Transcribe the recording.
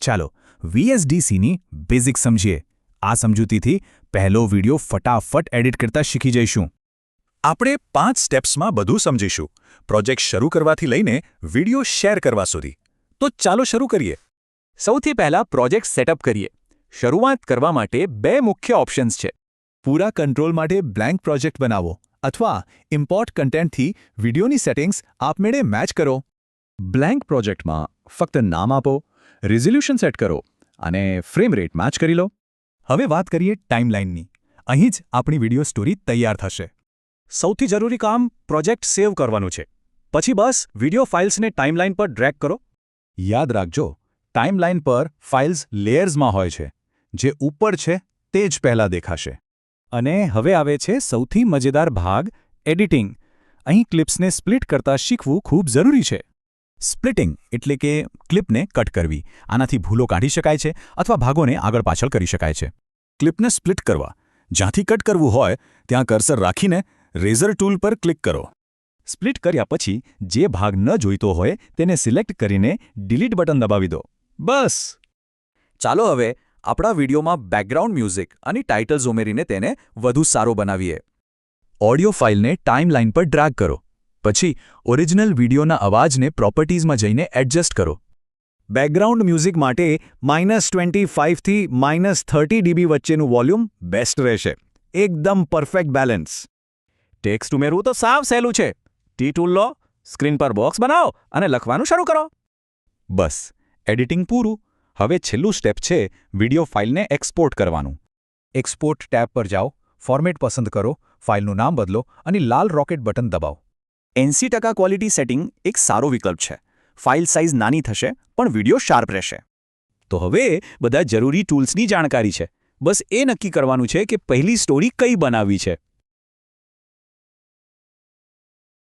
ચાલો VSDCની બેઝિક સમજીએ. આ સમજૂતીથી પહેલો વિડિયો ફટાફટ એડિટ કરતા શીખી જઈશું. આપણે 5 સ્ટેપ્સમાં બધું સમજીશું, પ્રોજેક્ટ શરૂ કરવાથી લઈને વિડિયો શેર કરવા સુધી. તો ચાલો શરૂ કરીએ. સૌથી પહેલા પ્રોજેક્ટ સેટઅપ કરીએ. શરૂઆત કરવા માટે 2 મુખ્ય ઓપ્શન્સ છે. પૂરા કંટ્રોલ માટે બ્લેન્ક પ્રોજેક્ટ બનાવો અથવા ઇમ્પોર્ટ કન્ટેન્ટથી વિડિયોની સેટિંગ્સ આપમેળે મેચ કરો. બ્લેન્ક પ્રોજેક્ટમાં ફક્ત નામ આપો, રિઝોલ્યુશન સેટ કરો અને ફ્રેમ રેટ મેચ કરી લો. હવે વાત કરીએ ટાઈમલાઇનની. અહીં જ આપણી વિડિયો સ્ટોરી તૈયાર થશે. સૌથી જરૂરી કામ પ્રોજેક્ટ સેવ કરવાનું છે. પછી બસ વિડિયો ફાઇલ્સને ટાઈમલાઈન પર ડ્રેગ કરો. યાદ રાખજો, ટાઈમલાઇન પર ફાઇલ્સ લેયર્સમાં હોય છે. જે ઉપર છે તે જ પહેલાં દેખાશે. અને હવે આવે છે સૌથી મજેદાર ભાગ, એડિટિંગ. અહીં ક્લિપ્સને સ્પ્લિટ કરતા શીખવું ખૂબ જરૂરી છે. સ્પ્લિટિંગ એટલે કે ક્લિપને કટ કરવી. આનાથી ભૂલો કાઢી શકાય છે અથવા ભાગોને આગળ પાછળ કરી શકાય છે. ક્લિપને સ્પ્લિટ કરવા, જ્યાંથી કટ કરવું હોય ત્યાં કર્સર રાખીને રેઝર ટૂલ પર ક્લિક કરો. સ્પ્લિટ કર્યા પછી જે ભાગ ન જોઈતો હોય તેને સિલેક્ટ કરીને ડિલીટ બટન દબાવી દો. બસ. ચાલો હવે આપણા વિડીયોમાં બેકગ્રાઉન્ડ મ્યુઝિક અને ટાઇટલ્સ ઉમેરીને તેને વધુ સારો બનાવીએ. ઓડિયો ફાઇલને ટાઈમલાઇન પર ડ્રેગ કરો. પછી ઓરિજિનલ વિડિયોના અવાજને પ્રોપર્ટીઝમાં જઈને એડજસ્ટ કરો. બેકગ્રાઉન્ડ મ્યુઝિક માટે -25 થી -30 dB વચ્ચેનું વોલ્યુમ બેસ્ટ રહેશે. એકદમ પરફેક્ટ બેલેન્સ. ટેક્સ્ટ ઉમેરવું તો સાવ સહેલું છે. ટી ટૂલ લો, સ્ક્રીન પર બોક્સ બનાવો અને લખવાનું શરૂ કરો. બસ, એડિટિંગ પૂરું. હવે છેલ્લું સ્ટેપ છે વિડિયો ફાઇલને એક્સપોર્ટ કરવાનું. એક્સપોર્ટ ટેબ પર જાઓ, ફોર્મેટ પસંદ કરો, ફાઇલનું નામ બદલો અને લાલ રોકેટ બટન દબાવો. 80% ક્વોલિટી સેટિંગ એક સારો વિકલ્પ છે. ફાઇલ સાઇઝ નાની થશે પણ વિડિયો શાર્પ રહેશે. તો હવે બધા જરૂરી ટૂલ્સની જાણકારી છે. બસ એ નક્કી કરવાનું છે કે પહેલી સ્ટોરી કઈ બનાવવી છે.